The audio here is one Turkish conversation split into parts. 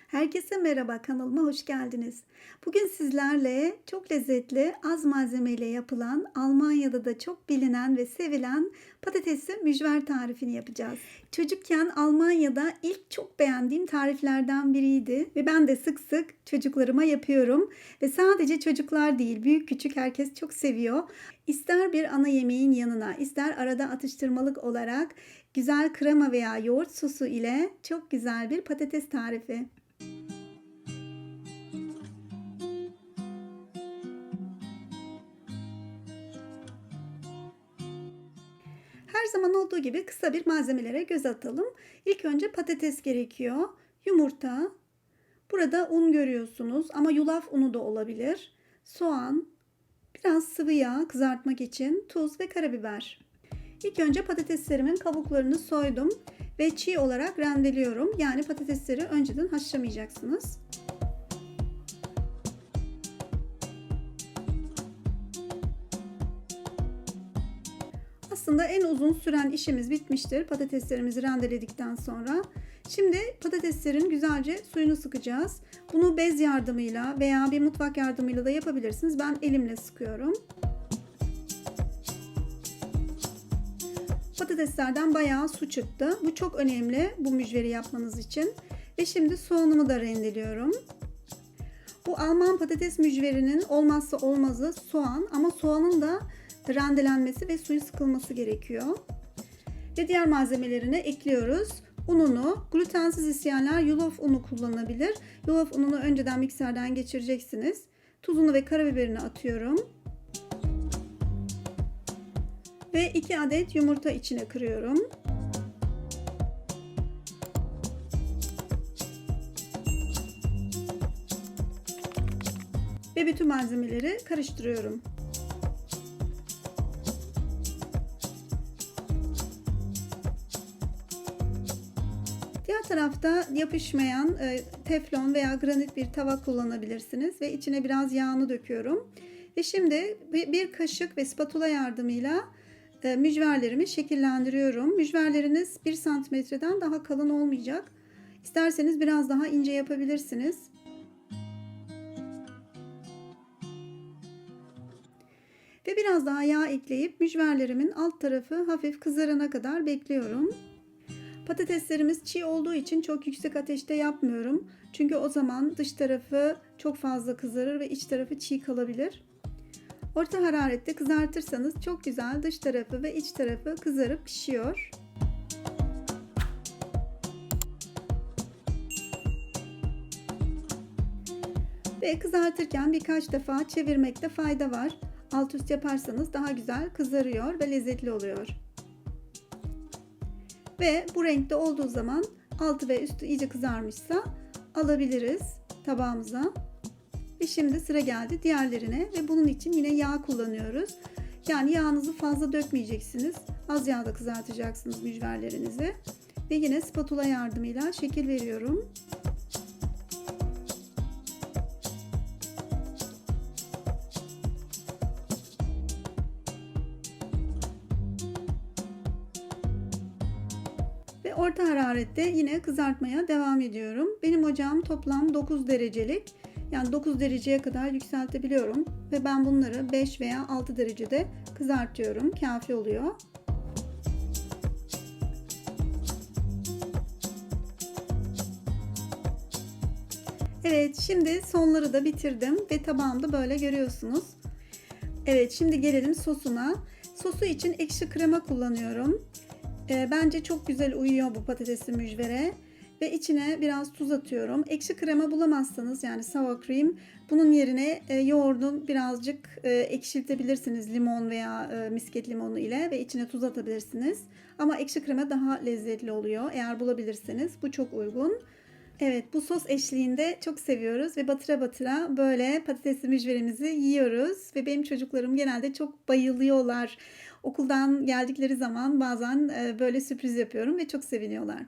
Herkese merhaba, kanalıma hoş geldiniz. Bugün sizlerle çok lezzetli, az malzemeyle yapılan, Almanya'da da çok bilinen ve sevilen patatesli mücver tarifini yapacağız. Çocukken Almanya'da ilk çok beğendiğim tariflerden biriydi ve ben de sık sık çocuklarıma yapıyorum. Ve sadece çocuklar değil, büyük küçük herkes çok seviyor. İster bir ana yemeğin yanına, ister arada atıştırmalık olarak güzel krema veya yoğurt sosu ile çok güzel bir patates tarifi. Her zaman olduğu gibi kısa bir malzemelere göz atalım. İlk önce patates gerekiyor. Yumurta. Burada un görüyorsunuz ama yulaf unu da olabilir. Soğan, biraz sıvı yağ kızartmak için, tuz ve karabiber. İlk önce patateslerimin kabuklarını soydum ve çiğ olarak rendeliyorum. Yani patatesleri önceden haşlamayacaksınız. Aslında en uzun süren işimiz bitmiştir patateslerimizi rendeledikten sonra. Şimdi patateslerin güzelce suyunu sıkacağız. Bunu bez yardımıyla veya bir mutfak yardımıyla da yapabilirsiniz. Ben elimle sıkıyorum. Patateslerden bayağı su çıktı. Bu çok önemli bu mücveri yapmanız için. Ve şimdi soğanımı da rendeliyorum. Bu Alman patates mücverinin olmazsa olmazı soğan, ama soğanın da rendelenmesi ve suyu sıkılması gerekiyor. Ve diğer malzemelerini ekliyoruz. Ununu, glutensiz isteyenler yulaf unu kullanabilir. Yulaf ununu önceden mikserden geçireceksiniz. Tuzunu ve karabiberini atıyorum. Ve 2 adet yumurta içine kırıyorum. Ve bütün malzemeleri karıştırıyorum. Diğer tarafta yapışmayan teflon veya granit bir tava kullanabilirsiniz ve içine biraz yağını döküyorum. Ve şimdi bir kaşık ve spatula yardımıyla mücverlerimi şekillendiriyorum. Mücverleriniz 1 santimetreden daha kalın olmayacak. İsterseniz biraz daha ince yapabilirsiniz. Ve biraz daha yağ ekleyip mücverlerimin alt tarafı hafif kızarana kadar bekliyorum. Patateslerimiz çiğ olduğu için çok yüksek ateşte yapmıyorum. Çünkü o zaman dış tarafı çok fazla kızarır ve iç tarafı çiğ kalabilir. Orta hararette kızartırsanız çok güzel dış tarafı ve iç tarafı kızarıp pişiyor. Ve kızartırken birkaç defa çevirmekte fayda var. Alt üst yaparsanız daha güzel kızarıyor ve lezzetli oluyor. Ve bu renkte olduğu zaman altı ve üstü iyice kızarmışsa alabiliriz tabağımıza. Ve şimdi sıra geldi diğerlerine ve bunun için yine yağ kullanıyoruz. Yani yağınızı fazla dökmeyeceksiniz. Az yağda kızartacaksınız mücverlerinizi. Ve yine spatula yardımıyla şekil veriyorum. Ve orta hararette yine kızartmaya devam ediyorum. Benim ocağım toplam 9 derecelik. Yani 9 dereceye kadar yükseltebiliyorum. Ve ben bunları 5 veya 6 derecede kızartıyorum. Kafi oluyor. Evet, şimdi sonları da bitirdim ve tabağımda böyle görüyorsunuz. Evet, şimdi gelelim sosuna. Sosu için ekşi krema kullanıyorum. Bence çok güzel uyuyor bu patatesli mücvere. Ve içine biraz tuz atıyorum. Ekşi krema bulamazsanız, yani sour cream, bunun yerine yoğurdu birazcık ekşiltebilirsiniz limon veya misket limonu ile ve içine tuz atabilirsiniz. Ama ekşi krema daha lezzetli oluyor eğer bulabilirseniz. Bu çok uygun. Evet, bu sos eşliğinde çok seviyoruz ve batıra batıra böyle patatesli mücverimizi yiyoruz. Ve benim çocuklarım genelde çok bayılıyorlar. Okuldan geldikleri zaman bazen böyle sürpriz yapıyorum ve çok seviniyorlar.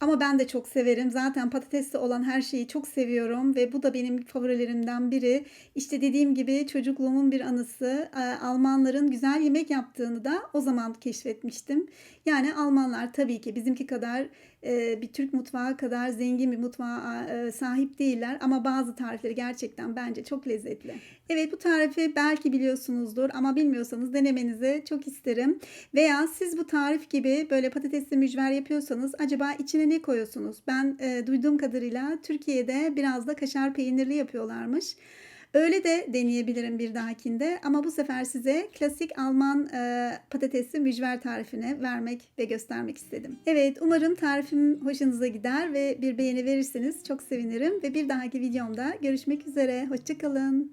Ama ben de çok severim. Zaten patatesli olan her şeyi çok seviyorum ve bu da benim favorilerimden biri. İşte dediğim gibi çocukluğumun bir anısı. Almanların güzel yemek yaptığını da o zaman keşfetmiştim. Yani Almanlar tabii ki bizimki kadar bir Türk mutfağı kadar zengin bir mutfağa sahip değiller ama bazı tarifleri gerçekten bence çok lezzetli. Evet, bu tarifi belki biliyorsunuzdur ama bilmiyorsanız denemenizi çok isterim. Veya siz bu tarif gibi böyle patatesli mücver yapıyorsanız acaba içine ne koyuyorsunuz? Ben duyduğum kadarıyla Türkiye'de biraz da kaşar peynirli yapıyorlarmış. Öyle de deneyebilirim bir dahakinde ama bu sefer size klasik Alman patatesli mücver tarifini vermek ve göstermek istedim. Evet, umarım tarifim hoşunuza gider ve bir beğeni verirseniz çok sevinirim ve bir dahaki videomda görüşmek üzere. Hoşça kalın.